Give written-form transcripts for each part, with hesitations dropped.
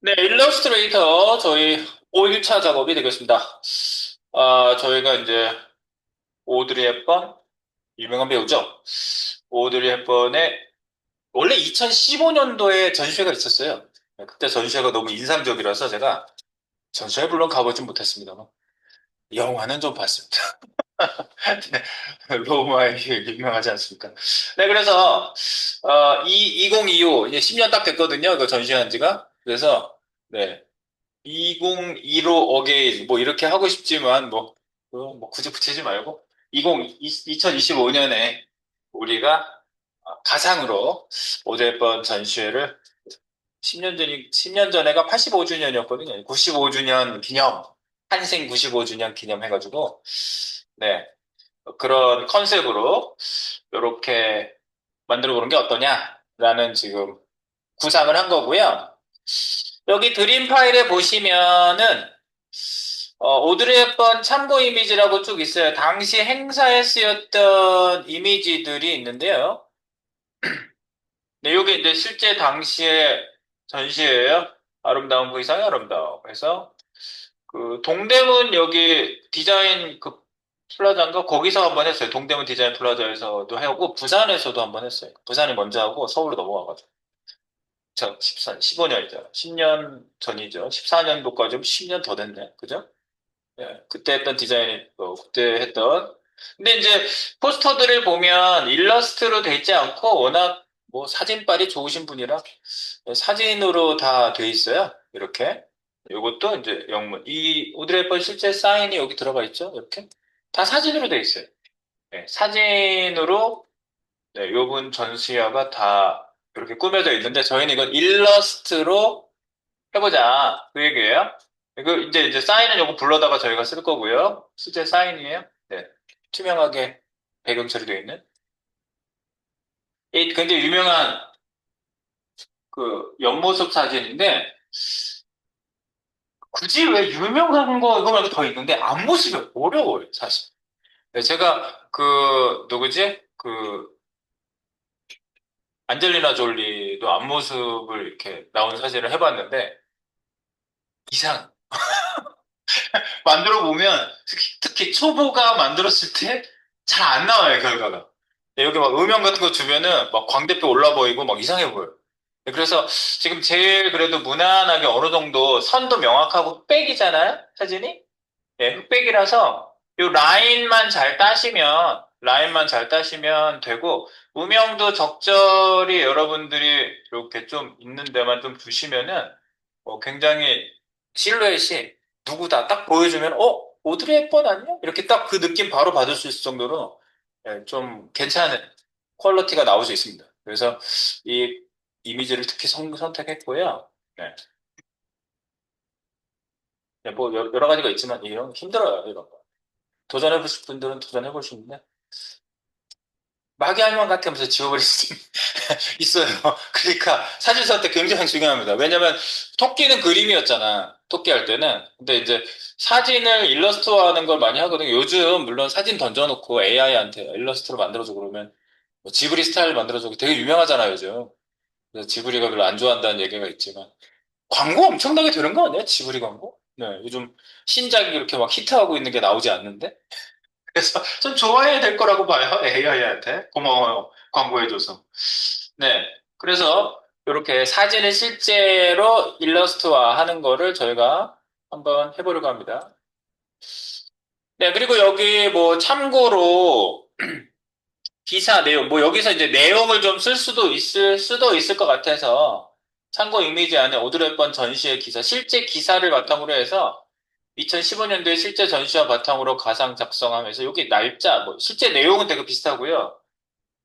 네, 일러스트레이터 저희 5일차 작업이 되겠습니다. 저희가 이제 오드리 헵번, 유명한 배우죠. 오드리 헵번의 원래 2015년도에 전시회가 있었어요. 네, 그때 전시회가 너무 인상적이라서 제가 전시회 물론 가보진 못했습니다만 영화는 좀 봤습니다. 네, 로마에 유명하지 않습니까? 네, 그래서 2025 이제 10년 딱 됐거든요. 그 전시한 지가. 그래서 네. 2015 어게인 뭐 이렇게 하고 싶지만 뭐 굳이 붙이지 말고 2025년에 우리가 가상으로 오대번 전시회를 10년 전에가 85주년이었거든요. 95주년 기념, 탄생 95주년 기념해가지고 네, 그런 컨셉으로 이렇게 만들어 보는 게 어떠냐라는 지금 구상을 한 거고요. 여기 드림 파일에 보시면은 오드리 헵번 참고 이미지라고 쭉 있어요. 당시 행사에 쓰였던 이미지들이 있는데요. 네, 요게 이제 실제 당시의 전시예요. 아름다운 그 이상의 아름다움. 그래서 그 동대문 여기 디자인 그 플라자인가 거기서 한번 했어요. 동대문 디자인 플라자에서도 하고 부산에서도 한번 했어요. 부산이 먼저 하고 서울로 넘어가가지고. 저 15년이죠. 10년 전이죠. 14년도까지 10년 더 됐네. 그죠? 예, 그때 했던 디자인이, 그때 했던. 근데 이제 포스터들을 보면 일러스트로 돼 있지 않고 워낙 뭐 사진빨이 좋으신 분이라 사진으로 다 돼 있어요. 이렇게. 요것도 이제 영문. 이 오드리 헵번 실제 사인이 여기 들어가 있죠. 이렇게. 다 사진으로 돼 있어요. 예, 사진으로 네, 요분 전시회가 다 이렇게 꾸며져 있는데 저희는 이건 일러스트로 해보자. 그 얘기예요. 이제 사인은 요거 불러다가 저희가 쓸 거고요. 실제 사인이에요. 네. 투명하게 배경 처리되어 있는. 이 굉장히 유명한 그 옆모습 사진인데, 굳이 왜 유명한 거 이거 말고 더 있는데, 앞모습이 어려워요, 사실. 네, 제가 누구지? 안젤리나 졸리도 앞모습을 이렇게 나온 사진을 해봤는데, 이상. 만들어 보면 특히 초보가 만들었을 때 잘 안 나와요, 결과가. 여기 막 음영 같은 거 주면은 막 광대뼈 올라 보이고 막 이상해 보여요. 그래서 지금 제일 그래도 무난하게 어느 정도 선도 명확하고 흑백이잖아요, 사진이? 예, 흑백이라서 요 라인만 잘 따시면 되고 음영도 적절히 여러분들이 이렇게 좀 있는 데만 좀 두시면은 굉장히 실루엣이 누구다 딱 보여주면 오드리 헵번 아니야? 이렇게 딱 그 느낌 바로 받을 수 있을 정도로 예, 좀 괜찮은 퀄리티가 나올 수 있습니다. 그래서 이 이미지를 특히 선택했고요. 네. 네, 뭐 여러 가지가 있지만 이런 거 힘들어요, 이런 거. 도전해보실 분들은 도전해볼 수 있는데 마귀알만 같으면서 지워버릴 수 있어요. 그러니까 사진 선택 굉장히 중요합니다. 왜냐면 토끼는 그림이었잖아. 토끼 할 때는. 근데 이제 사진을 일러스트화하는 걸 많이 하거든요. 요즘 물론 사진 던져놓고 AI한테 일러스트로 만들어줘 그러면 뭐 지브리 스타일 만들어줘 되게 유명하잖아요, 요즘. 그래서 지브리가 별로 안 좋아한다는 얘기가 있지만 광고 엄청나게 되는 거 아니야? 지브리 광고? 네, 요즘 신작이 이렇게 막 히트하고 있는 게 나오지 않는데? 그래서 좀 좋아해야 될 거라고 봐요. AI한테. 고마워요. 광고해줘서. 네. 그래서 이렇게 사진을 실제로 일러스트화 하는 거를 저희가 한번 해보려고 합니다. 네. 그리고 여기 뭐 참고로 기사 내용, 뭐 여기서 이제 내용을 좀 쓸 수도 있을 것 같아서 참고 이미지 안에 오드리 헵번 전시의 기사, 실제 기사를 바탕으로 해서 2015년도에 실제 전시와 바탕으로 가상 작성하면서 여기 날짜, 뭐 실제 내용은 되게 비슷하고요.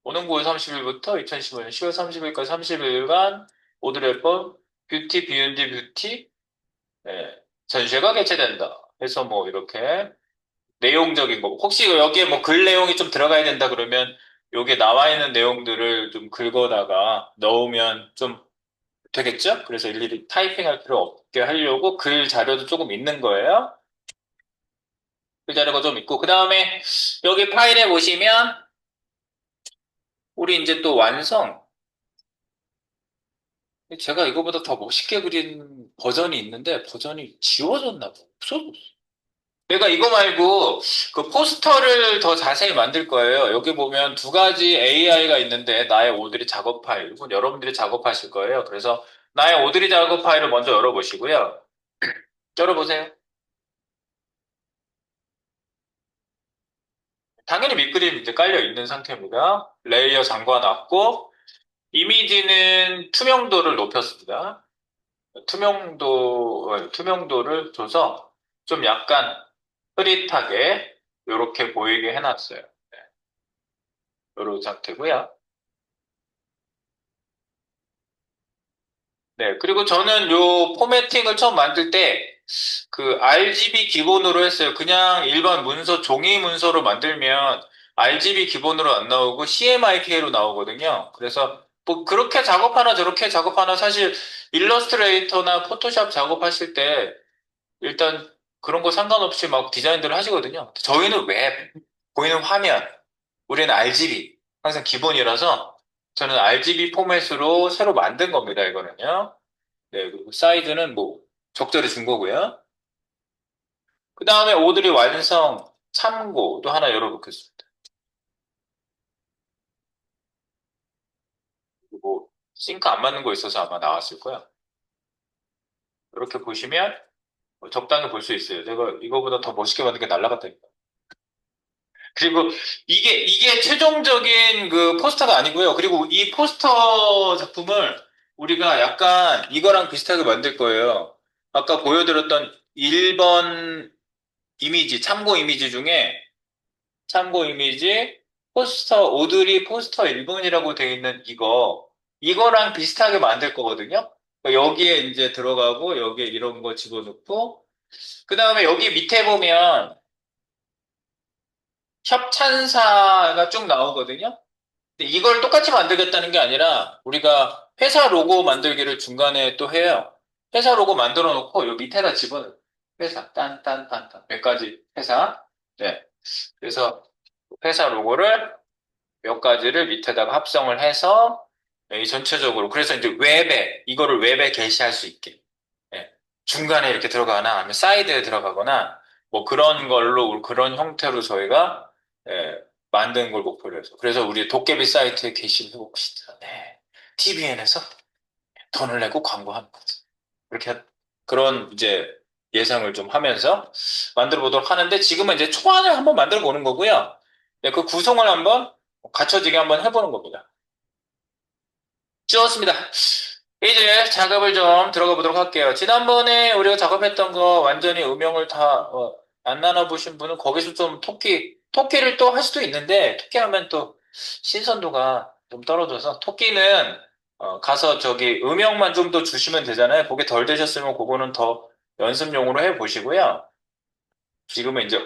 오는 9월 30일부터 2015년 10월 30일까지 30일간 오드리 헵번 뷰티 비욘드 뷰티 예, 전시회가 개최된다. 해서 뭐 이렇게 내용적인 거. 혹시 여기에 뭐 글 내용이 좀 들어가야 된다 그러면 여기에 나와 있는 내용들을 좀 긁어다가 넣으면 좀 되겠죠? 그래서 일일이 타이핑할 필요 없게 하려고 글 자료도 조금 있는 거예요. 글 자료가 좀 있고. 그 다음에 여기 파일에 보시면 우리 이제 또 완성. 제가 이거보다 더 멋있게 그린 버전이 있는데 버전이 지워졌나 봐. 없어졌어. 내가 이거 말고 그 포스터를 더 자세히 만들 거예요. 여기 보면 두 가지 AI가 있는데 나의 오드리 작업 파일. 이건 여러분들이 작업하실 거예요. 그래서 나의 오드리 작업 파일을 먼저 열어보시고요. 열어보세요. 당연히 밑그림 이제 깔려 있는 상태입니다. 레이어 잠궈놨고 이미지는 투명도를 높였습니다. 투명도를 줘서 좀 약간 흐릿하게 이렇게 보이게 해놨어요. 이런 상태고요. 네, 그리고 저는 요 포매팅을 처음 만들 때 그 RGB 기본으로 했어요. 그냥 일반 문서, 종이 문서로 만들면 RGB 기본으로 안 나오고 CMYK로 나오거든요. 그래서 뭐 그렇게 작업하나 저렇게 작업하나 사실 일러스트레이터나 포토샵 작업하실 때 일단 그런 거 상관없이 막 디자인들을 하시거든요. 저희는 웹, 보이는 화면, 우리는 RGB, 항상 기본이라서 저는 RGB 포맷으로 새로 만든 겁니다, 이거는요. 네, 그리고 사이즈는 뭐 적절히 준 거고요. 그 다음에 오드리 완성 참고도 하나 열어보겠습니다. 뭐 싱크 안 맞는 거 있어서 아마 나왔을 거야. 이렇게 보시면 뭐 적당히 볼 수 있어요. 제가 이거보다 더 멋있게 만든 게 날라갔다니까. 그리고 이게 최종적인 그 포스터가 아니고요. 그리고 이 포스터 작품을 우리가 약간 이거랑 비슷하게 만들 거예요. 아까 보여드렸던 1번 이미지, 참고 이미지, 포스터, 오드리 포스터 1번이라고 되어 있는 이거랑 비슷하게 만들 거거든요. 그러니까 여기에 이제 들어가고, 여기에 이런 거 집어넣고, 그 다음에 여기 밑에 보면 협찬사가 쭉 나오거든요. 근데 이걸 똑같이 만들겠다는 게 아니라 우리가 회사 로고 만들기를 중간에 또 해요. 회사 로고 만들어 놓고 요 밑에다 집어넣어요. 회사 딴딴딴딴 몇 가지 회사. 네. 그래서 회사 로고를 몇 가지를 밑에다가 합성을 해서 이 전체적으로 그래서 이제 이거를 웹에 게시할 수 있게 예. 중간에 이렇게 들어가거나 아니면 사이드에 들어가거나 뭐 그런 걸로 그런 형태로 저희가 예, 만든 걸 목표로 해서 그래서 우리 도깨비 사이트에 게시를 해봅시다. 네. TVN에서 돈을 내고 광고하는 거죠. 이렇게 그런 이제 예상을 좀 하면서 만들어 보도록 하는데 지금은 이제 초안을 한번 만들어 보는 거고요. 네, 그 구성을 한번 갖춰지게 한번 해보는 겁니다. 찍었습니다. 이제 작업을 좀 들어가 보도록 할게요. 지난번에 우리가 작업했던 거 완전히 음영을 다, 안 나눠보신 분은 거기서 좀 토끼를 또 할 수도 있는데, 토끼 하면 또 신선도가 좀 떨어져서, 토끼는, 가서 저기 음영만 좀 더 주시면 되잖아요. 그게 덜 되셨으면 그거는 더 연습용으로 해 보시고요. 지금은 이제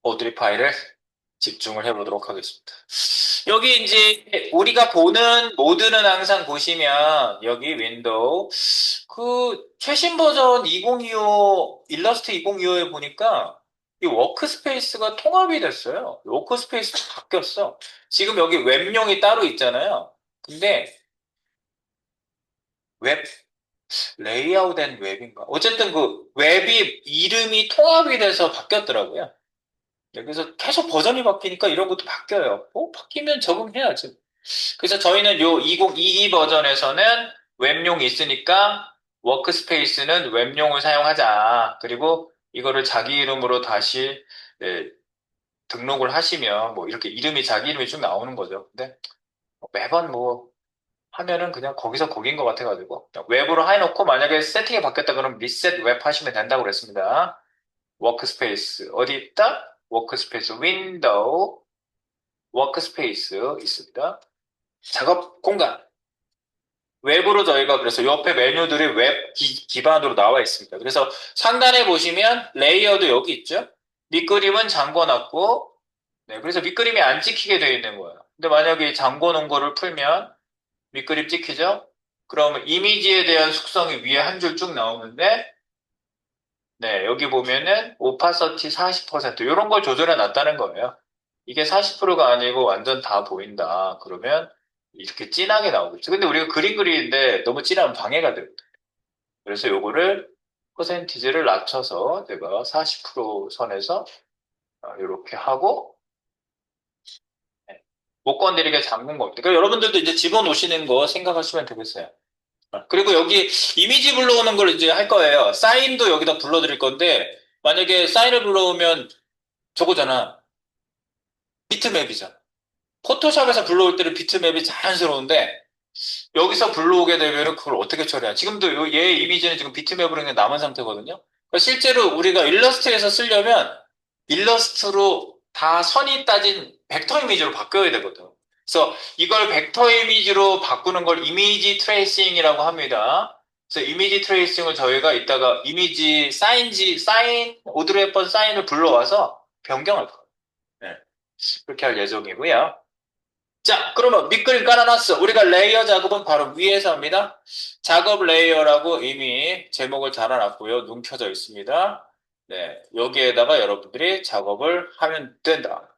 오드리 파일을 집중을 해보도록 하겠습니다. 여기 이제 우리가 보는 모드는 항상 보시면 여기 윈도우 그 최신 버전 2025 일러스트 2025에 보니까 이 워크스페이스가 통합이 됐어요. 워크스페이스가 바뀌었어. 지금 여기 웹용이 따로 있잖아요. 근데 웹 레이아웃 앤 웹인가? 어쨌든 그 웹이 이름이 통합이 돼서 바뀌었더라고요. 그래서 계속 버전이 바뀌니까 이런 것도 바뀌어요. 바뀌면 적응해야지. 그래서 저희는 요 2022 버전에서는 웹용이 있으니까 워크스페이스는 웹용을 사용하자. 그리고 이거를 자기 이름으로 다시 네, 등록을 하시면 뭐 이렇게 자기 이름이 쭉 나오는 거죠. 근데 매번 뭐 하면은 그냥 거기서 거긴 것 같아가지고 웹으로 해놓고 만약에 세팅이 바뀌었다 그러면 리셋 웹 하시면 된다고 그랬습니다. 워크스페이스 어디 있다? 워크스페이스 윈도우 워크스페이스 있습니다. 작업 공간. 웹으로 저희가 그래서 옆에 메뉴들이 웹 기반으로 나와 있습니다. 그래서 상단에 보시면 레이어도 여기 있죠. 밑그림은 잠궈놨고, 네, 그래서 밑그림이 안 찍히게 되어 있는 거예요. 근데 만약에 잠궈놓은 거를 풀면 밑그림 찍히죠? 그러면 이미지에 대한 숙성이 위에 한 줄 쭉 나오는데, 네, 여기 보면은 오파서티 40% 이런 걸 조절해 놨다는 거예요. 이게 40%가 아니고 완전 다 보인다. 그러면 이렇게 진하게 나오겠죠. 근데 우리가 그림 그리는데 너무 진하면 방해가 돼요. 그래서 요거를 퍼센티지를 낮춰서 제가 40% 선에서 이렇게 하고 네, 못 건드리게 잡는 겁니다. 그러니까 여러분들도 이제 집어넣으시는 거 생각하시면 되겠어요. 그리고 여기 이미지 불러오는 걸 이제 할 거예요. 사인도 여기다 불러드릴 건데 만약에 사인을 불러오면 저거잖아. 비트맵이잖아. 포토샵에서 불러올 때는 비트맵이 자연스러운데 여기서 불러오게 되면 그걸 어떻게 처리하냐. 지금도 얘 이미지는 지금 비트맵으로 그냥 남은 상태거든요. 그러니까 실제로 우리가 일러스트에서 쓰려면 일러스트로 다 선이 따진 벡터 이미지로 바꿔야 되거든. 그래서 이걸 벡터 이미지로 바꾸는 걸 이미지 트레이싱이라고 합니다. 그래서 이미지 트레이싱을 저희가 이따가 이미지 오드리 헵번 사인을 불러와서 변경할 거예요. 네, 그렇게 할 예정이고요. 자, 그러면 밑그림 깔아놨어. 우리가 레이어 작업은 바로 위에서 합니다. 작업 레이어라고 이미 제목을 달아놨고요. 눈 켜져 있습니다. 네, 여기에다가 여러분들이 작업을 하면 된다.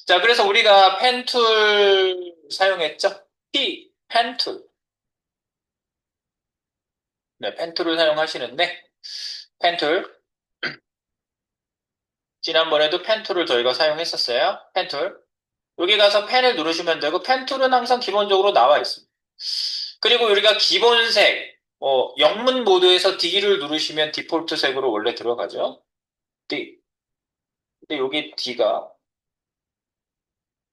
자, 그래서 우리가 펜 툴 사용했죠? 펜 툴. 네, 펜 툴을 사용하시는데, 펜 툴. 지난번에도 펜 툴을 저희가 사용했었어요. 펜 툴. 여기 가서 펜을 누르시면 되고, 펜 툴은 항상 기본적으로 나와 있습니다. 그리고 우리가 기본색, 영문 모드에서 D를 누르시면 디폴트 색으로 원래 들어가죠. D. 근데 여기 D가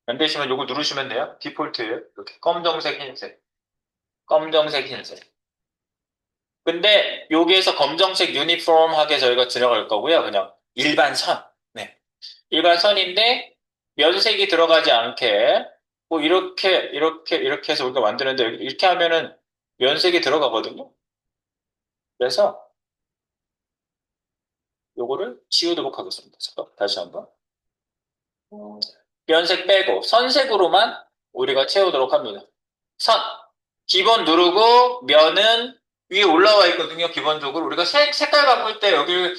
안 되시면 이걸 누르시면 돼요. 디폴트예요. 이렇게 검정색, 흰색. 검정색, 흰색. 근데 여기에서 검정색 유니폼하게 저희가 들어갈 거고요. 그냥 일반 선. 네. 일반 선인데 면색이 들어가지 않게 뭐 이렇게 해서 우리가 만드는데 이렇게 하면은 면색이 들어가거든요. 그래서 요거를 지우도록 하겠습니다. 잠깐, 다시 한번. 연색 빼고 선색으로만 우리가 채우도록 합니다. 선. 기본 누르고 면은 위에 올라와 있거든요. 기본적으로. 우리가 색깔 바꿀 때 여기를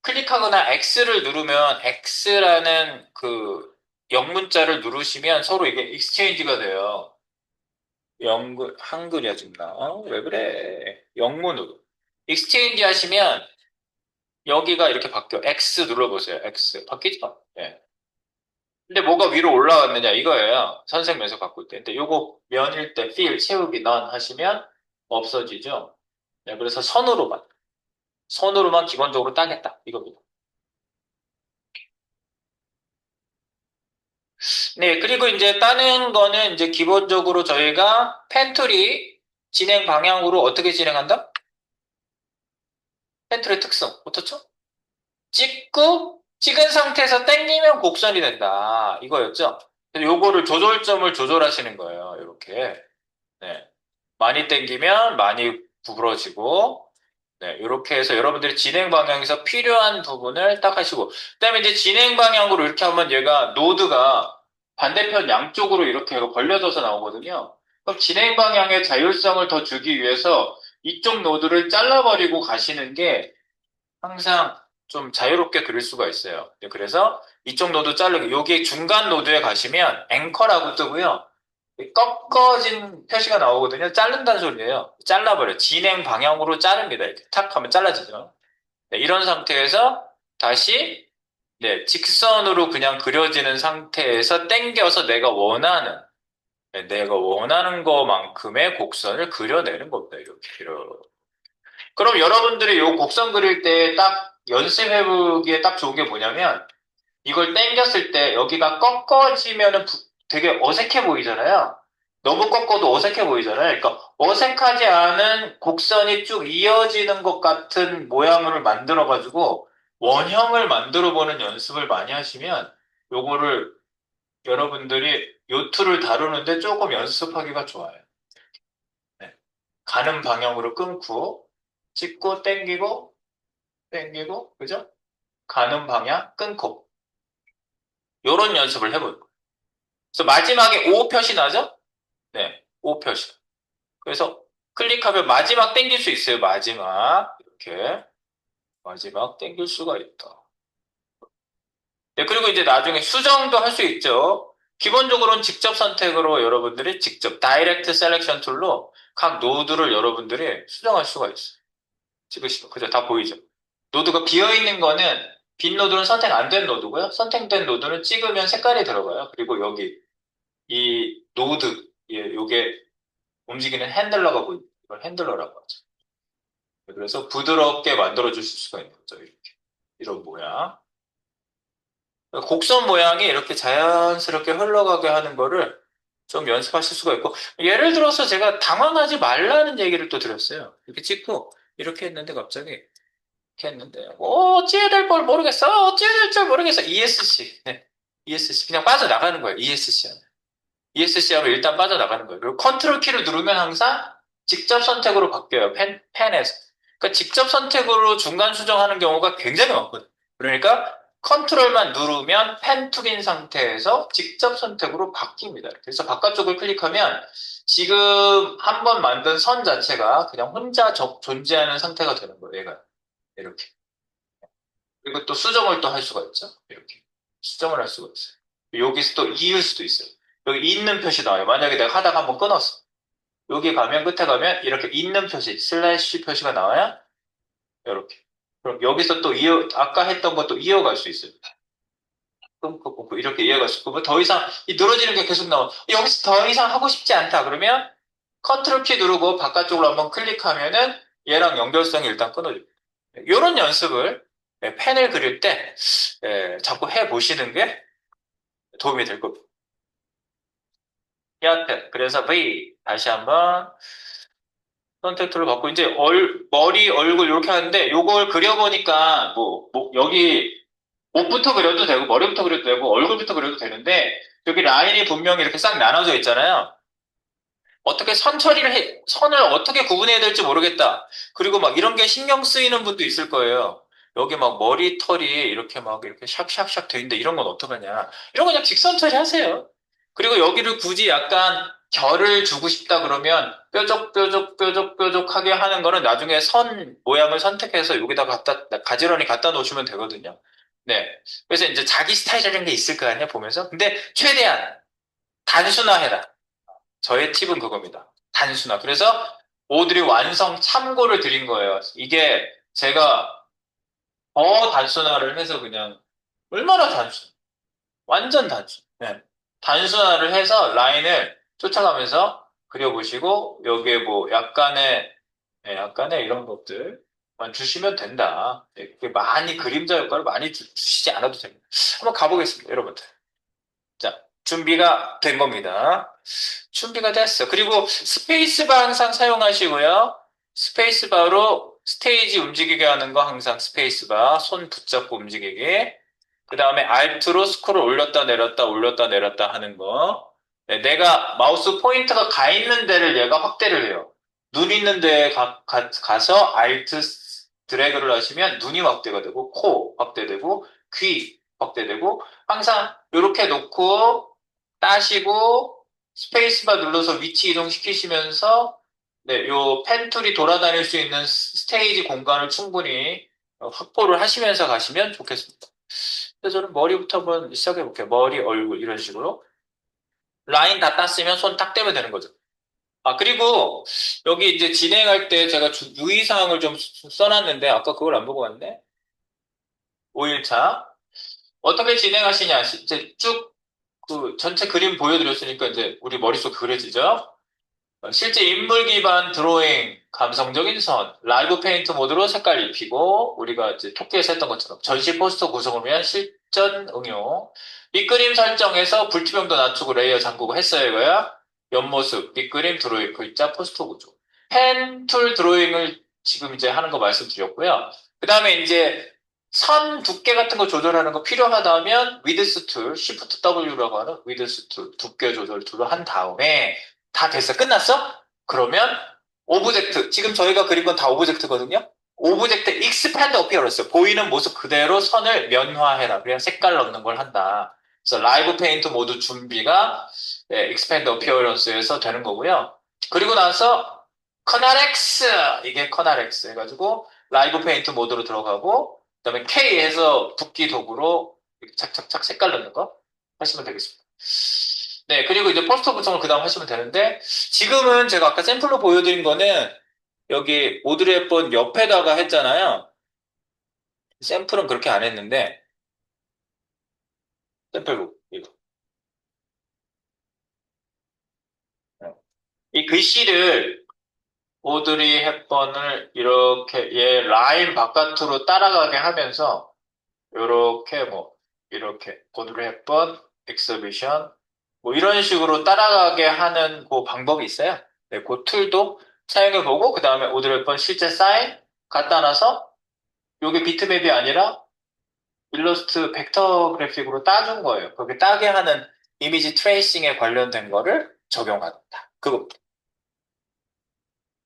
클릭하거나 X를 누르면 X라는 그 영문자를 누르시면 서로 이게 익스체인지가 돼요. 한글이야, 지금 나. 왜 그래? 영문으로. 익스체인지 하시면 여기가 이렇게 바뀌어. X 눌러보세요. X. 바뀌죠? 예. 근데 뭐가 위로 올라왔느냐 이거예요. 선생 면서 바꿀 때. 근데 요거 면일 때 fill 채우기 none 하시면 없어지죠. 네, 그래서 선으로만 기본적으로 따겠다 이겁니다. 네, 그리고 이제 따는 거는 이제 기본적으로 저희가 펜툴이 진행 방향으로 어떻게 진행한다? 펜툴의 특성 어떻죠? 찍은 상태에서 당기면 곡선이 된다 이거였죠. 그래서 요거를 조절점을 조절하시는 거예요. 이렇게. 네. 많이 당기면 많이 구부러지고, 네, 이렇게 해서 여러분들이 진행 방향에서 필요한 부분을 딱 하시고, 그다음에 이제 진행 방향으로 이렇게 하면 얘가 노드가 반대편 양쪽으로 이렇게 벌려져서 나오거든요. 그럼 진행 방향의 자율성을 더 주기 위해서 이쪽 노드를 잘라버리고 가시는 게 항상 좀 자유롭게 그릴 수가 있어요. 네, 그래서 이쪽 노드 자르기, 여기 중간 노드에 가시면 앵커라고 뜨고요. 꺾어진 표시가 나오거든요. 자른다는 소리예요. 잘라버려. 진행 방향으로 자릅니다. 이렇게 탁 하면 잘라지죠. 네, 이런 상태에서 다시 네, 직선으로 그냥 그려지는 상태에서 당겨서 내가 원하는 것만큼의 곡선을 그려내는 겁니다. 이렇게. 그럼 여러분들이 이 곡선 그릴 때 딱 연습해보기에 딱 좋은 게 뭐냐면 이걸 당겼을 때 여기가 꺾어지면은 되게 어색해 보이잖아요. 너무 꺾어도 어색해 보이잖아요. 그러니까 어색하지 않은 곡선이 쭉 이어지는 것 같은 모양을 만들어가지고 원형을 만들어 보는 연습을 많이 하시면 요거를 여러분들이 요 툴을 다루는데 조금 연습하기가 좋아요. 네. 가는 방향으로 끊고 찍고 당기고 그죠? 가는 방향 끊고 요런 연습을 해볼 거예요. 그래서 마지막에 O 표시 나죠? 네, O 표시. 그래서 클릭하면 마지막 당길 수 있어요. 마지막 이렇게 마지막 당길 수가 있다. 네, 그리고 이제 나중에 수정도 할 수 있죠. 기본적으로는 직접 선택으로 여러분들이 직접 다이렉트 셀렉션 툴로 각 노드를 여러분들이 수정할 수가 있어요. 찍으시면 그죠? 다 보이죠? 노드가 비어 있는 거는 빈 노드는 선택 안 된 노드고요. 선택된 노드는 찍으면 색깔이 들어가요. 그리고 여기 이 노드 요게 움직이는 핸들러가 보입니다. 이걸 핸들러라고 하죠. 그래서 부드럽게 만들어 주실 수가 있는 거죠. 이렇게 이런 모양. 곡선 모양이 이렇게 자연스럽게 흘러가게 하는 거를 좀 연습하실 수가 있고, 예를 들어서 제가 당황하지 말라는 얘기를 또 드렸어요. 이렇게 찍고, 이렇게 했는데 갑자기, 이렇게 했는데, 어찌해야 될 걸 모르겠어. 어찌해야 될 줄 모르겠어. ESC. 네. ESC. 그냥 빠져나가는 거예요. ESC 하면. ESC 하면 일단 빠져나가는 거예요. 그리고 컨트롤 키를 누르면 항상 직접 선택으로 바뀌어요. 펜에서. 그러니까 직접 선택으로 중간 수정하는 경우가 굉장히 많거든요. 그러니까 컨트롤만 누르면 펜 툭인 상태에서 직접 선택으로 바뀝니다. 그래서 바깥쪽을 클릭하면 지금 한번 만든 선 자체가 그냥 혼자 존재하는 상태가 되는 거예요. 얘가. 이렇게. 그리고 또 수정을 또 할 수가 있죠. 이렇게. 수정을 할 수가 있어요. 여기서 또 이을 수도 있어요. 여기 있는 표시 나와요. 만약에 내가 하다가 한번 끊었어. 여기 가면 끝에 가면 이렇게 있는 표시, 슬래시 표시가 나와요. 이렇게. 그럼 여기서 또 아까 했던 것도 이어갈 수 있어요. 끊고 이렇게 이어갈 수 있고, 뭐더 이상, 이 늘어지는 게 계속 나와. 여기서 더 이상 하고 싶지 않다. 그러면 컨트롤 키 누르고 바깥쪽으로 한번 클릭하면은 얘랑 연결성이 일단 끊어져요. 이런 연습을 펜을 그릴 때 자꾸 해 보시는 게 도움이 될 겁니다. 여하튼 그래서 V 다시 한번 선택 툴을 받고 이제 머리 얼굴 이렇게 하는데 요걸 그려보니까 여기 목부터 그려도 되고 머리부터 그려도 되고 얼굴부터 그려도 되는데 여기 라인이 분명히 이렇게 싹 나눠져 있잖아요. 어떻게 선을 어떻게 구분해야 될지 모르겠다. 그리고 막 이런 게 신경 쓰이는 분도 있을 거예요. 여기 막 머리털이 이렇게 막 이렇게 샥샥샥 돼 있는데 이런 건 어떡하냐. 이런 거 그냥 직선 처리하세요. 그리고 여기를 굳이 약간 결을 주고 싶다 그러면 뾰족뾰족하게 하는 거는 나중에 선 모양을 선택해서 여기다 가지런히 갖다 놓으시면 되거든요. 네. 그래서 이제 자기 스타일이라는 게 있을 거 아니에요, 보면서. 근데 최대한 단순화해라. 저의 팁은 그겁니다. 단순화. 그래서 오드리 완성 참고를 드린 거예요. 이게 제가 더 단순화를 해서 그냥 얼마나 단순? 완전 단순. 네. 단순화를 해서 라인을 쫓아가면서 그려보시고 여기에 뭐 약간의 이런 것들만 주시면 된다. 네, 많이 그림자 효과를 많이 주시지 않아도 됩니다. 한번 가보겠습니다, 여러분들. 자, 준비가 된 겁니다. 준비가 됐어. 그리고 스페이스바 항상 사용하시고요. 스페이스바로 스테이지 움직이게 하는 거 항상 스페이스바 손 붙잡고 움직이게. 그 다음에 Alt로 스크롤 올렸다 내렸다 하는 거. 네, 내가 마우스 포인터가 가 있는 데를 얘가 확대를 해요. 눈 있는 데에 가서 Alt 드래그를 하시면 눈이 확대가 되고 코 확대되고 귀 확대되고 항상 이렇게 놓고 따시고 스페이스바 눌러서 위치 이동시키시면서 네, 요 펜툴이 돌아다닐 수 있는 스테이지 공간을 충분히 확보를 하시면서 가시면 좋겠습니다. 그래서 저는 머리부터 한번 시작해 볼게요. 머리, 얼굴 이런 식으로 라인 다 땄으면 손 딱 떼면 되는 거죠. 아, 그리고 여기 이제 진행할 때 제가 유의사항을 좀 써놨는데 아까 그걸 안 보고 왔네. 5일차 어떻게 진행하시냐 이제 쭉 그 전체 그림 보여드렸으니까 이제 우리 머릿속 그려지죠? 실제 인물 기반 드로잉, 감성적인 선, 라이브 페인트 모드로 색깔 입히고, 우리가 이제 토끼에서 했던 것처럼 전시 포스터 구성을 위한 실전 응용, 밑그림 설정에서 불투명도 낮추고 레이어 잠그고 했어요, 이거야. 옆모습, 밑그림, 드로잉, 글자, 포스터 구조. 펜 툴 드로잉을 지금 이제 하는 거 말씀드렸고요. 그 다음에 이제 선 두께 같은 거 조절하는 거 필요하다면 위드스 툴, Shift W라고 하는 위드스 툴, 두께 조절 툴을 한 다음에 다 됐어. 끝났어? 그러면 오브젝트. 지금 저희가 그린 건 다 오브젝트거든요. 오브젝트 익스팬드 어피어런스. 보이는 모습 그대로 선을 면화해라. 그냥 색깔 넣는 걸 한다. 그래서 라이브 페인트 모드 준비가 익스팬드 어피어런스에서 되는 거고요. 그리고 나서 커널엑스. 이게 커널엑스 해가지고 라이브 페인트 모드로 들어가고 그다음에 K에서 붓기 도구로 착착착 색깔 넣는 거 하시면 되겠습니다. 네, 그리고 이제 포스터 구성을 그 다음 하시면 되는데, 지금은 제가 아까 샘플로 보여드린 거는 여기 오드리 헵번 옆에다가 했잖아요. 샘플은 그렇게 안 했는데, 샘플북, 이거. 네. 이 글씨를 오드리 헵번을 이렇게 얘 라인 바깥으로 따라가게 하면서, 요렇게 뭐, 이렇게 오드리 헵번, 엑스비션, 뭐 이런 식으로 따라가게 하는 그 방법이 있어요. 네, 그 툴도 사용해보고, 그 다음에 오드리 헵번 실제 사인 갖다 놔서, 요게 비트맵이 아니라 일러스트 벡터 그래픽으로 따준 거예요. 그렇게 따게 하는 이미지 트레이싱에 관련된 거를 적용한다. 그거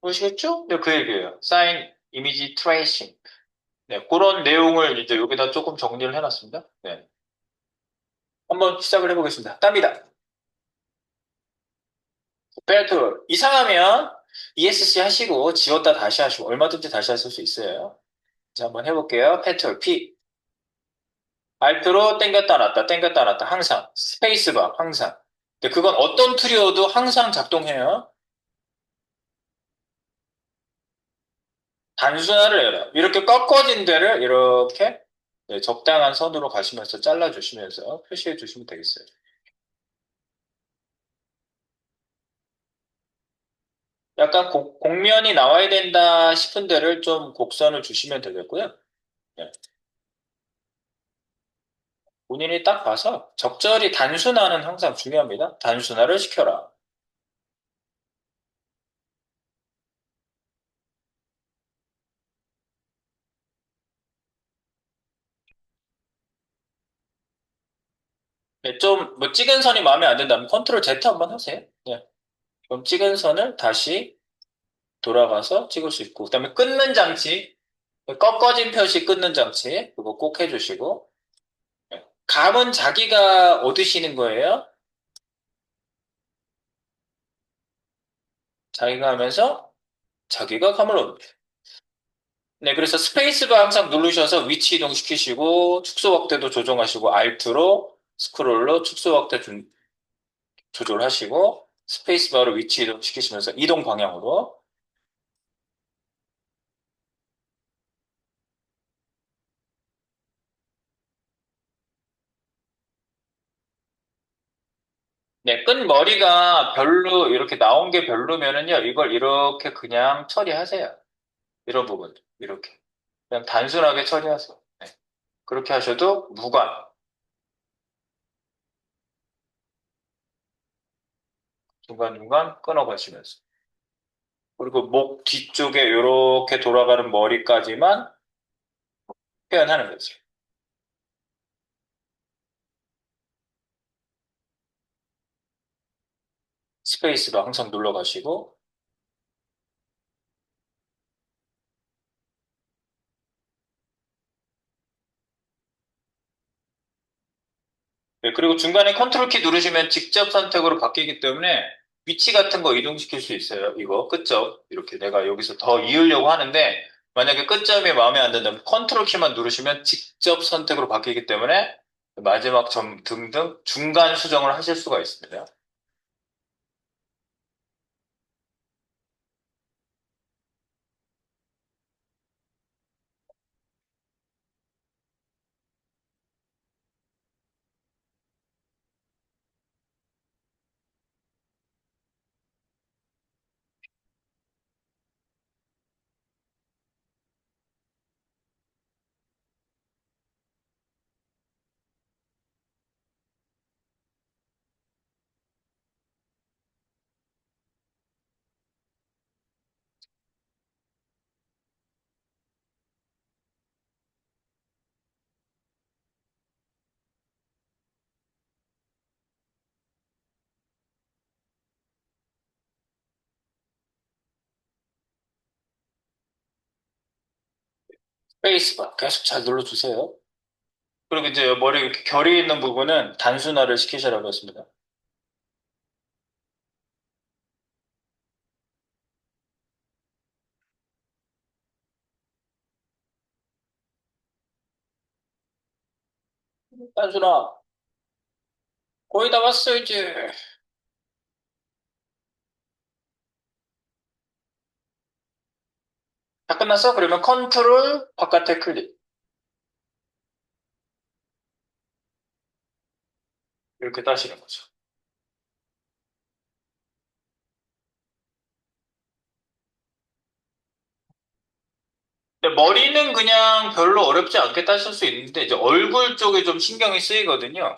보시겠죠? 네, 그 얘기예요. 사인 이미지 트레이싱. 네, 그런 내용을 이제 여기다 조금 정리를 해놨습니다. 네. 한번 시작을 해보겠습니다. 땁니다. 오페라툴. 이상하면 ESC 하시고 지웠다 다시 하시고 얼마든지 다시 하실 수 있어요. 자, 한번 해볼게요. 패툴 P. 알트로 땡겼다 놨다 땡겼다 놨다 항상. 스페이스바 항상. 근데 그건 어떤 툴이어도 항상 작동해요. 단순화를 해라. 이렇게 꺾어진 데를 이렇게 네, 적당한 선으로 가시면서 잘라주시면서 표시해 주시면 되겠어요. 약간 곡면이 나와야 된다 싶은 데를 좀 곡선을 주시면 되겠고요. 네. 본인이 딱 봐서 적절히 단순화는 항상 중요합니다. 단순화를 시켜라. 네, 좀 뭐 찍은 선이 마음에 안 든다면 컨트롤 Z 한번 하세요. 네. 그럼 찍은 선을 다시 돌아가서 찍을 수 있고, 그다음에 끊는 장치, 꺾어진 표시 끊는 장치, 그거 꼭 해주시고, 네. 감은 자기가 얻으시는 거예요. 자기가 하면서 자기가 감을 얻는. 네, 그래서 스페이스바 항상 누르셔서 위치 이동시키시고, 축소 확대도 조정하시고, Alt로 스크롤로 축소 확대 조절하시고, 스페이스바로 위치 이동시키시면서 이동 방향으로. 네, 끝머리가 별로, 이렇게 나온 게 별로면은요, 이걸 이렇게 그냥 처리하세요. 이런 부분. 이렇게. 그냥 단순하게 처리하세요. 네. 그렇게 하셔도 무관, 중간중간 끊어가시면서. 그리고 목 뒤쪽에 이렇게 돌아가는 머리까지만 표현하는 거죠. 스페이스로 항상 눌러가시고. 네, 그리고 중간에 컨트롤 키 누르시면 직접 선택으로 바뀌기 때문에 위치 같은 거 이동시킬 수 있어요. 이거 끝점. 이렇게 내가 여기서 더 이으려고 하는데 만약에 끝점이 마음에 안 든다면 컨트롤 키만 누르시면 직접 선택으로 바뀌기 때문에 마지막 점 등등 중간 수정을 하실 수가 있습니다. 스페이스바 계속 잘 눌러주세요. 그리고 이제 머리 이렇게 결이 있는 부분은 단순화를 시키시라고 했습니다. 단순화 거의 다 왔어 이제. 끝났어? 그러면 컨트롤 바깥에 클릭. 이렇게 따시는 거죠. 근데 머리는 그냥 별로 어렵지 않게 따실 수 있는데, 이제 얼굴 쪽에 좀 신경이 쓰이거든요.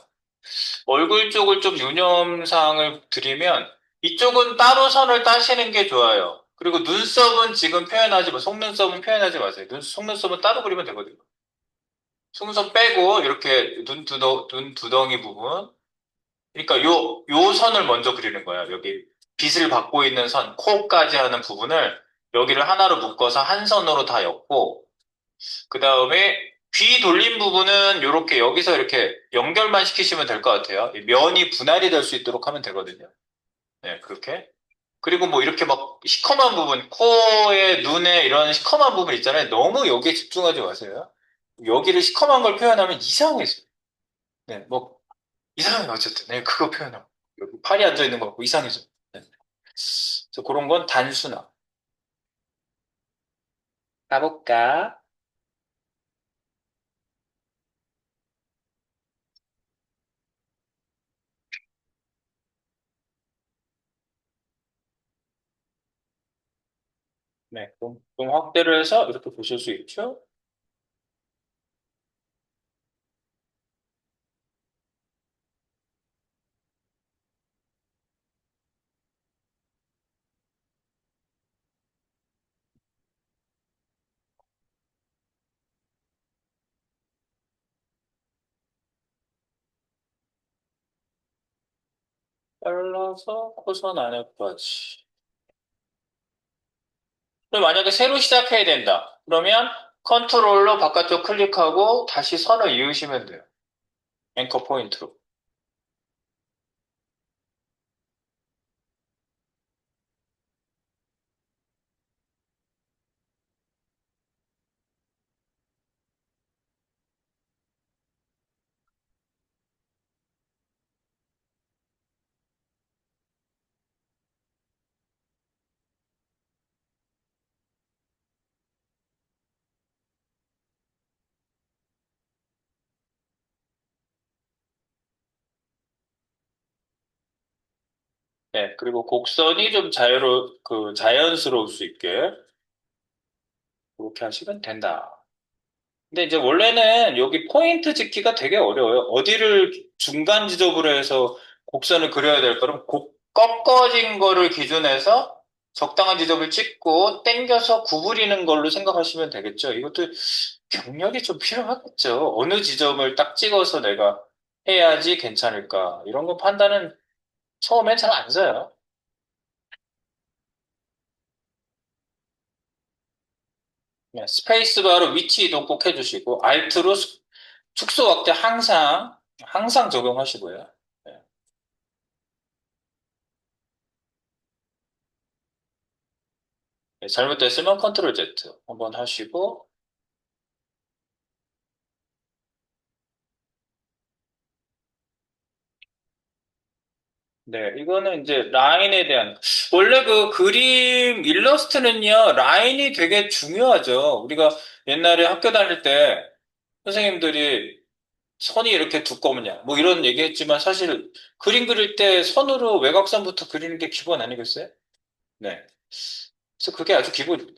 얼굴 쪽을 좀 유념사항을 드리면, 이쪽은 따로 선을 따시는 게 좋아요. 그리고 눈썹은 지금 표현하지 마, 속눈썹은 표현하지 마세요. 속눈썹은 따로 그리면 되거든요. 속눈썹 빼고, 이렇게 눈 두덩이 부분. 그러니까 요 선을 먼저 그리는 거야. 여기 빛을 받고 있는 선, 코까지 하는 부분을 여기를 하나로 묶어서 한 선으로 다 엮고, 그 다음에 귀 돌린 부분은 이렇게 여기서 이렇게 연결만 시키시면 될 것 같아요. 이 면이 분할이 될 수 있도록 하면 되거든요. 네, 그렇게. 그리고 뭐 이렇게 막 시커먼 부분, 코에, 눈에 이런 시커먼 부분 있잖아요. 너무 여기에 집중하지 마세요. 여기를 시커먼 걸 표현하면 이상해져요. 네, 뭐 이상해요. 어쨌든. 네, 그거 표현하고. 여기 팔이 앉아 있는 거 같고 이상해져. 네. 그래서 그런 건 단순화. 가볼까? 네, 좀 확대를 해서 이렇게 보실 수 있죠? 잘라서 코선 안에까지. 그럼 만약에 새로 시작해야 된다. 그러면 컨트롤로 바깥쪽 클릭하고 다시 선을 이으시면 돼요. 앵커 포인트로. 네, 그리고 곡선이 좀 자연스러울 수 있게 그렇게 하시면 된다. 근데 이제 원래는 여기 포인트 짓기가 되게 어려워요. 어디를 중간 지점으로 해서 곡선을 그려야 될까? 그럼 꺾어진 거를 기준해서 적당한 지점을 찍고 당겨서 구부리는 걸로 생각하시면 되겠죠. 이것도 경력이 좀 필요하겠죠. 어느 지점을 딱 찍어서 내가 해야지 괜찮을까? 이런 거 판단은 처음엔 잘 안 써요. 그냥 스페이스바로 위치 이동 꼭 해주시고, 알트로 축소 확대 항상 적용하시고요. 네. 네, 잘못됐으면 컨트롤 Z 한번 하시고, 네, 이거는 이제 라인에 대한, 원래 그 그림 일러스트는요, 라인이 되게 중요하죠. 우리가 옛날에 학교 다닐 때 선생님들이 선이 이렇게 두꺼우냐, 뭐 이런 얘기 했지만 사실 그림 그릴 때 선으로 외곽선부터 그리는 게 기본 아니겠어요? 네. 그래서 그게 아주 기본.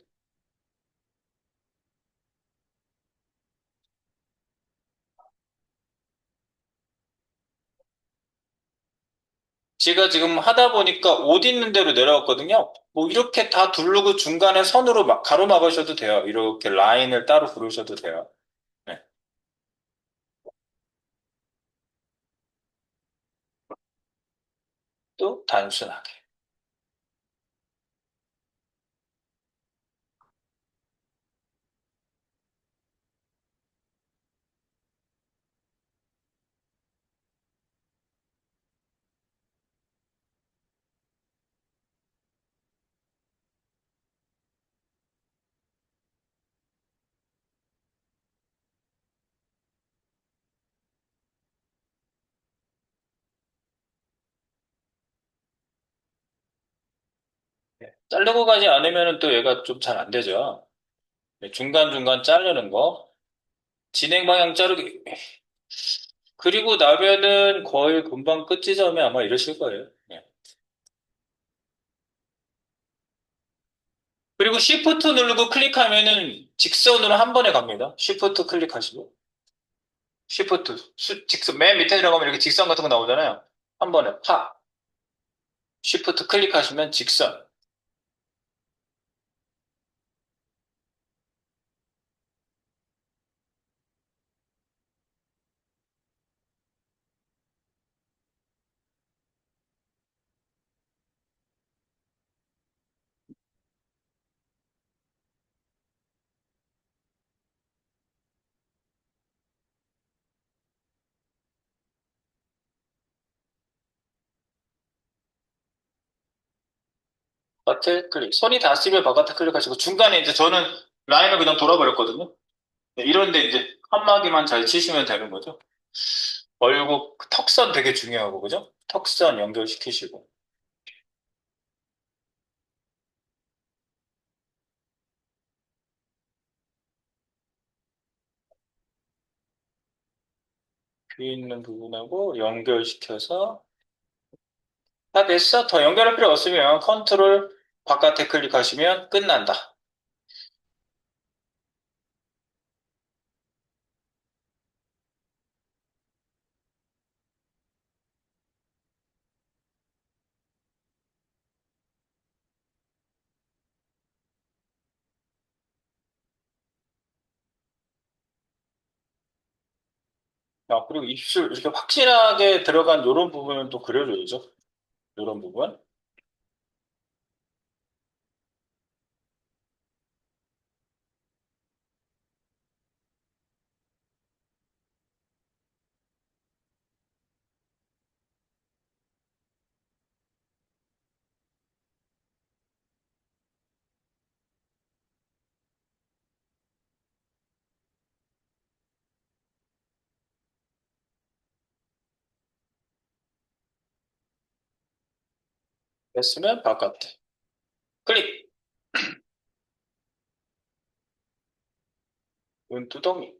제가 지금 하다 보니까 옷 있는 대로 내려왔거든요. 뭐 이렇게 다 두르고 중간에 선으로 가로막으셔도 돼요. 이렇게 라인을 따로 그으셔도 돼요. 네. 또 단순하게. 네. 자르고 가지 않으면 또 얘가 좀 잘 안 되죠. 네, 중간중간 자르는 거. 진행 방향 자르기. 그리고 나면은 거의 금방 끝 지점에 아마 이러실 거예요. 네. 그리고 Shift 누르고 클릭하면은 직선으로 한 번에 갑니다. Shift 클릭하시고. Shift, 직선, 맨 밑에 들어가면 이렇게 직선 같은 거 나오잖아요. 한 번에 팍. Shift 클릭하시면 직선. 바깥에 클릭. 손이 닿으면 바깥에 클릭하시고 중간에 이제 저는 라인을 그냥 돌아버렸거든요. 네, 이런데 이제 칸막이만 잘 치시면 되는 거죠. 얼굴 턱선 되게 중요하고 그죠? 턱선 연결시키시고. 귀 있는 부분하고 연결시켜서 다 됐어. 더 연결할 필요 없으면 컨트롤 바깥에 클릭하시면 끝난다. 그리고 입술 이렇게 확실하게 들어간 이런 부분은 또 그려줘야죠. 이런 부분. 됐으면 바깥에 클릭. 눈두덩이.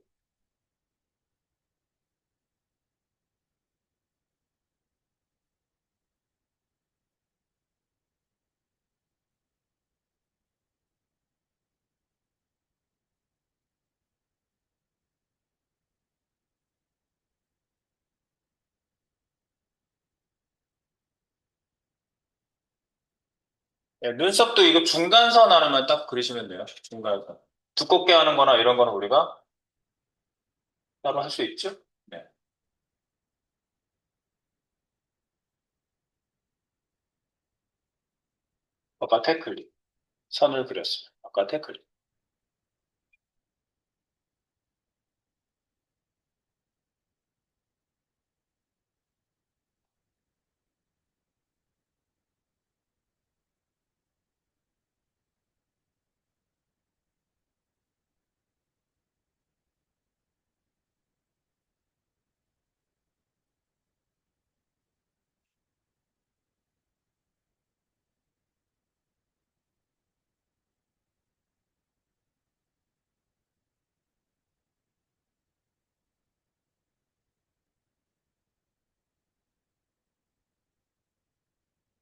예, 눈썹도 이거 중간선 하나만 딱 그리시면 돼요. 중간선. 두껍게 하는 거나 이런 거는 우리가 따로 할 수 있죠? 네. 바깥에 클릭. 선을 그렸어요. 바깥에 클릭.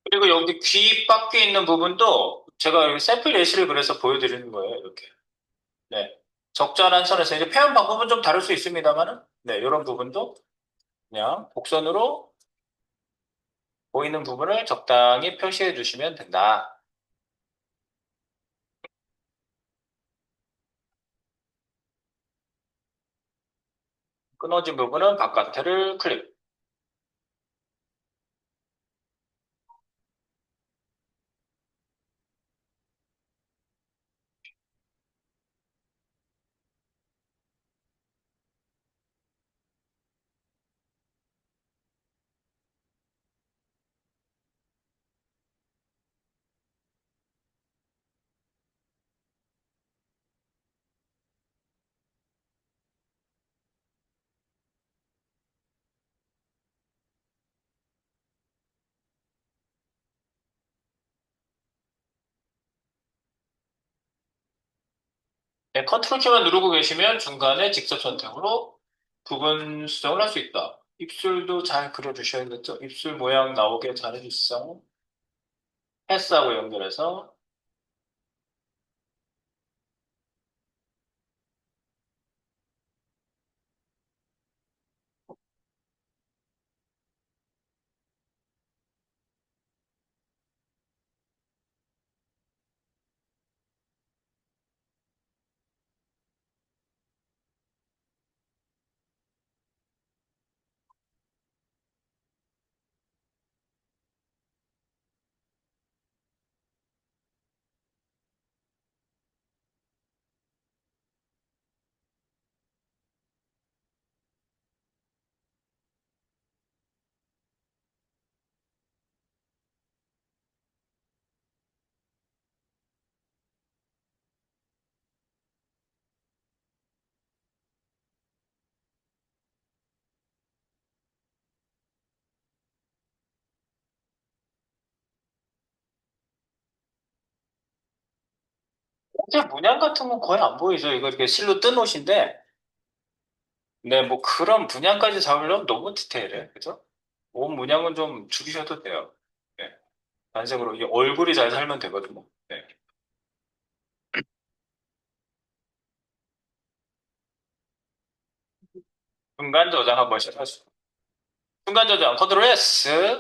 그리고 여기 귀 밖에 있는 부분도 제가 여기 샘플 예시를 그래서 보여드리는 거예요. 이렇게. 네. 적절한 선에서 이제 표현 방법은 좀 다를 수 있습니다만은, 네, 이런 부분도 그냥 곡선으로 보이는 부분을 적당히 표시해 주시면 된다. 끊어진 부분은 바깥을 클릭. 컨트롤 키만 누르고 계시면 중간에 직접 선택으로 부분 수정을 할 수 있다. 입술도 잘 그려주셔야겠죠? 입술 모양 나오게 잘 해주세요. 패스하고 연결해서. 옷의 문양 같은 건 거의 안 보이죠. 이거 이렇게 실로 뜬 옷인데, 네, 뭐 그런 문양까지 잡으려면 너무 디테일해. 그죠? 옷 문양은 좀 줄이셔도 돼요. 네. 단색으로 이 얼굴이 잘 살면 되거든요. 네. 중간 저장 한 번씩 하시고. 중간 저장 컨트롤 S.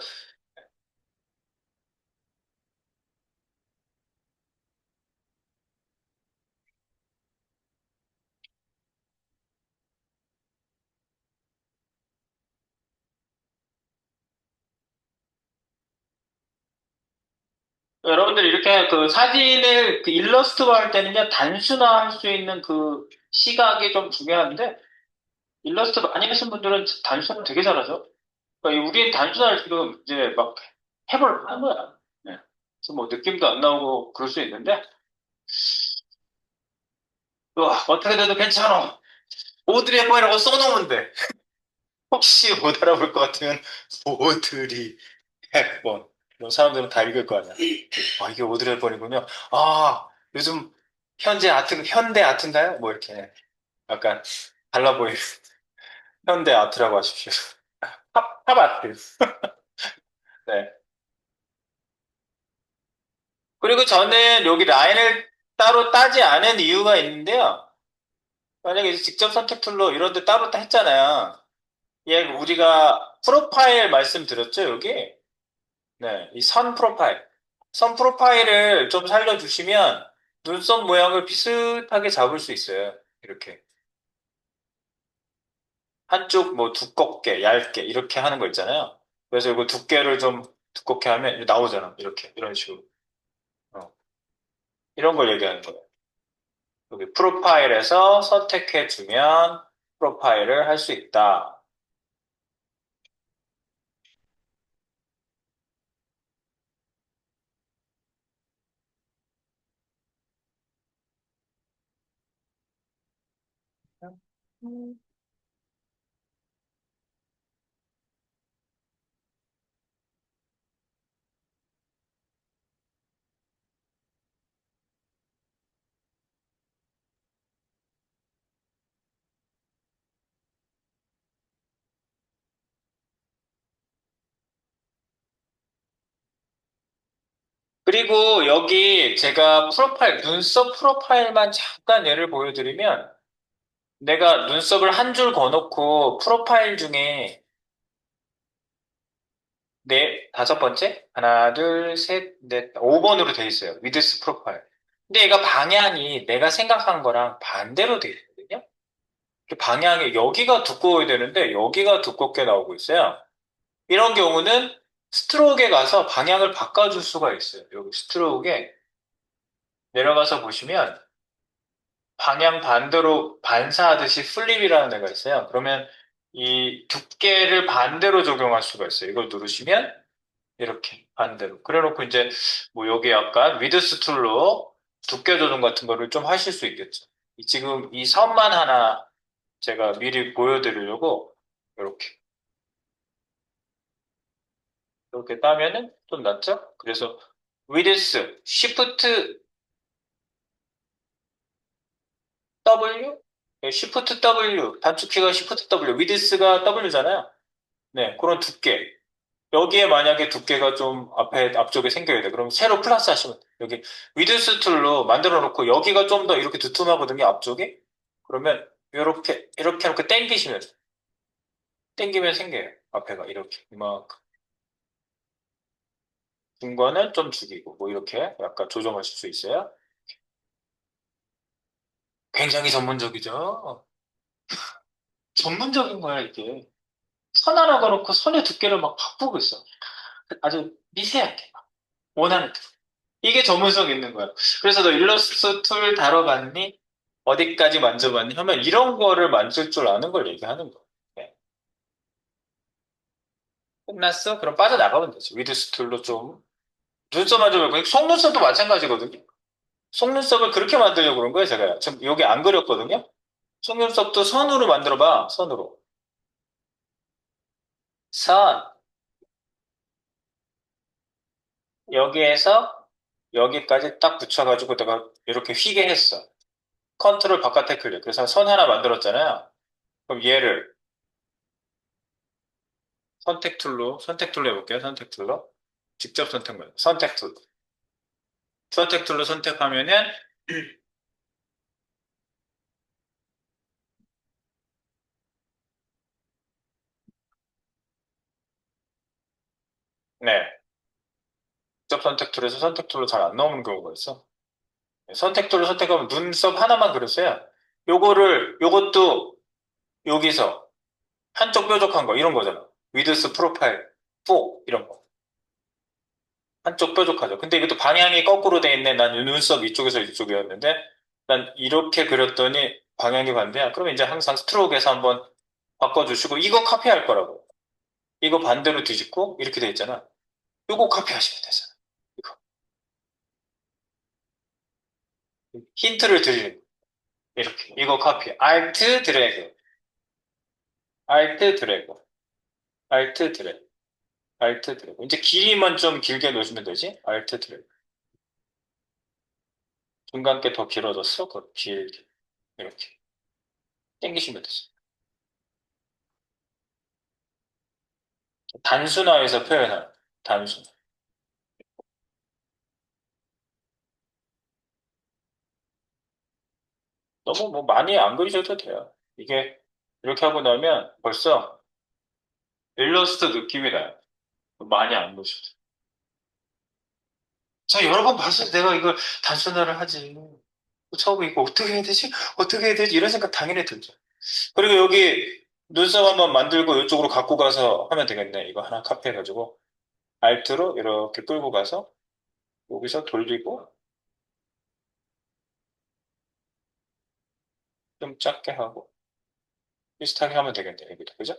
여러분들 이렇게 그 사진을 그 일러스트로 할 때는요, 단순화할 수 있는 그 시각이 좀 중요한데, 일러스트 많이 하신 분들은 단순화 되게 잘하죠. 그러니까 우리 단순화를 지금 이제 막 해볼 하는 거야. 네. 그래서 뭐 느낌도 안 나오고 그럴 수 있는데, 어떻게 돼도 괜찮아. 오드리 헵번이라고 써놓으면 돼. 혹시 못 알아볼 것 같으면 오드리 헵번. 그럼 사람들은 다 읽을 거 아니야. 아, 이게 오드리 헵번이군요. 아, 요즘 현대 아트인가요? 뭐 이렇게 약간 달라 보이는 현대 아트라고 하십시오. 팝 아트. 네. 그리고 저는 여기 라인을 따로 따지 않은 이유가 있는데요. 만약에 이제 직접 선택 툴로 이런 데 따로 했잖아요. 예, 우리가 프로파일 말씀드렸죠, 여기? 네, 이 선 프로파일. 선 프로파일을 좀 살려주시면 눈썹 모양을 비슷하게 잡을 수 있어요. 이렇게. 한쪽 뭐 두껍게, 얇게 이렇게 하는 거 있잖아요. 그래서 이거 두께를 좀 두껍게 하면 이렇게 나오잖아. 이렇게, 이런 식으로. 어, 이런 걸 얘기하는 거예요. 여기 프로파일에서 선택해주면 프로파일을 할 수 있다. 그리고 여기 제가 프로파일, 눈썹 프로파일만 잠깐 예를 보여드리면 내가 눈썹을 한 줄 거놓고 프로파일 중에 다섯 번째? 하나, 둘, 셋, 넷, 5번으로 돼 있어요. 위드스 프로파일. 근데 얘가 방향이 내가 생각한 거랑 반대로 돼 있거든요. 그 방향이 여기가 두꺼워야 되는데 여기가 두껍게 나오고 있어요. 이런 경우는 스트로크에 가서 방향을 바꿔줄 수가 있어요. 여기 스트로크에 내려가서 보시면 방향 반대로 반사하듯이 플립이라는 데가 있어요. 그러면 이 두께를 반대로 적용할 수가 있어요. 이걸 누르시면 이렇게 반대로. 그래놓고 이제 뭐 여기 약간 위드스 툴로 두께 조정 같은 거를 좀 하실 수 있겠죠. 지금 이 선만 하나 제가 미리 보여드리려고 이렇게 이렇게 따면은 좀 낫죠? 그래서 위드스, 시프트 W, Shift W, 단축키가 Shift W, 위드스가 W잖아요. 네, 그런 두께. 여기에 만약에 두께가 좀 앞쪽에 생겨야 돼. 그럼 새로 플러스 하시면 돼. 여기 위드스 툴로 만들어 놓고 여기가 좀 더 이렇게 두툼하거든요, 앞쪽이. 그러면 이렇게 해놓고 당기시면 돼. 당기면 생겨요. 앞에가 이렇게. 이만큼. 중간은 좀 죽이고, 뭐 이렇게 약간 조정하실 수 있어요. 굉장히 전문적이죠. 전문적인 거야, 이게. 선 하나 걸어놓고 손의 두께를 막 바꾸고 있어. 아주 미세하게. 원하는 대로. 이게 전문성 있는 거야. 그래서 너 일러스트 툴 다뤄봤니? 어디까지 만져봤니? 하면 이런 거를 만질 줄 아는 걸 얘기하는 거야. 네. 끝났어? 그럼 빠져나가면 되지. 위드스 툴로 좀. 눈썹 만져보고, 속눈썹도 마찬가지거든요. 속눈썹을 그렇게 만들려고 그런 거예요, 제가. 지금 여기 안 그렸거든요. 속눈썹도 선으로 만들어봐, 선으로. 선. 여기에서 여기까지 딱 붙여가지고 내가 이렇게 휘게 했어. 컨트롤 바깥에 클릭. 그래서 선 하나 만들었잖아요. 그럼 얘를 선택 툴로 해볼게요. 선택 툴로. 직접 선택 툴. 선택 툴로 선택하면은, 네. 직접 선택 툴에서 선택 툴로 잘 안 나오는 경우가 있어. 네, 선택 툴로 선택하면 눈썹 하나만 그렸어요. 요것도 여기서 한쪽 뾰족한 거, 이런 거잖아. 위드스 프로파일 4, 이런 거. 한쪽 뾰족하죠. 근데 이것도 방향이 거꾸로 돼 있네. 난 눈썹 이쪽에서 이쪽이었는데, 난 이렇게 그렸더니 방향이 반대야. 그러면 이제 항상 스트로크에서 한번 바꿔주시고, 이거 카피할 거라고. 이거 반대로 뒤집고, 이렇게 돼 있잖아. 이거 카피하시면 되잖아. 이거. 힌트를 드리는 거. 이렇게. 이거 카피. Alt 드래그. Alt 드래그. Alt 드래그. Alt 드래그. 이제 길이만 좀 길게 놓으시면 되지? Alt 드래그. 중간 게 더 길어졌어? 그 길게. 이렇게. 당기시면 되지. 단순화해서 표현한. 단순화. 너무 뭐 많이 안 그리셔도 돼요. 이게 이렇게 하고 나면 벌써 일러스트 느낌이 나요. 많이 안 그리셔도 돼요. 자, 여러 번 봐서 내가 이걸 단순화를 하지. 처음에 이거 어떻게 해야 되지? 어떻게 해야 되지? 이런 생각 당연히 들죠. 그리고 여기 눈썹 한번 만들고 이쪽으로 갖고 가서 하면 되겠네. 이거 하나 카피해가지고 알트로 이렇게 끌고 가서 여기서 돌리고 좀 작게 하고 비슷하게 하면 되겠네. 여기도. 그죠?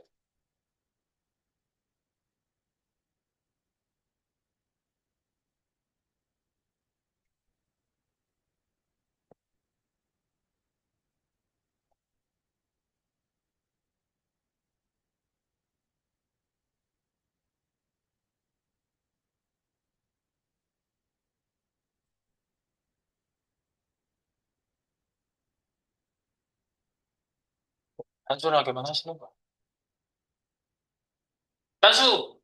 단순하게만 하시는 거야. 단수!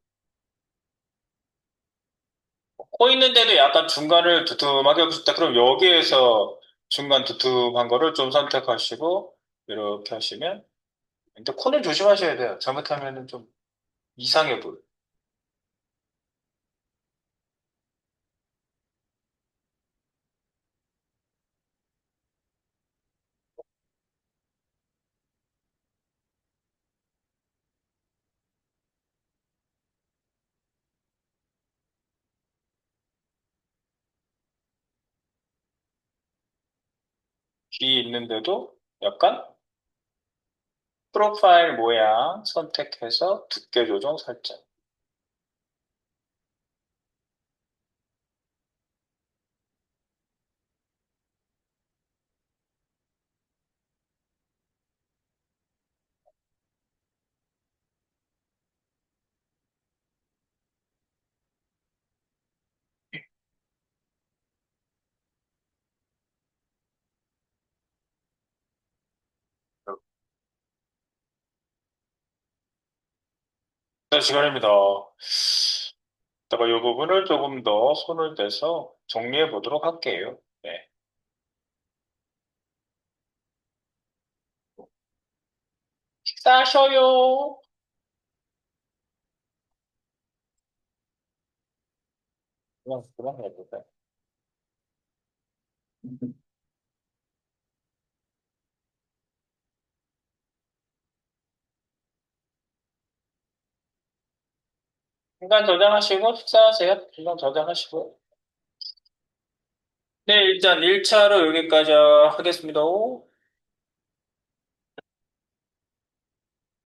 코 있는데도 약간 중간을 두툼하게 하고 싶다. 그럼 여기에서 중간 두툼한 거를 좀 선택하시고 이렇게 하시면 근데 코는 조심하셔야 돼요. 잘못하면은 좀 이상해 보여. 귀 있는데도 약간 프로파일 모양 선택해서 두께 조정 살짝. 식사 시간입니다. 이따가 이 부분을 조금 더 손을 떼서 정리해 보도록 할게요. 네. 식사하셔요. 그만 해보자. 중간 저장하시고 식사하세요. 중간 저장하시고. 네, 일단 1차로 여기까지 하겠습니다.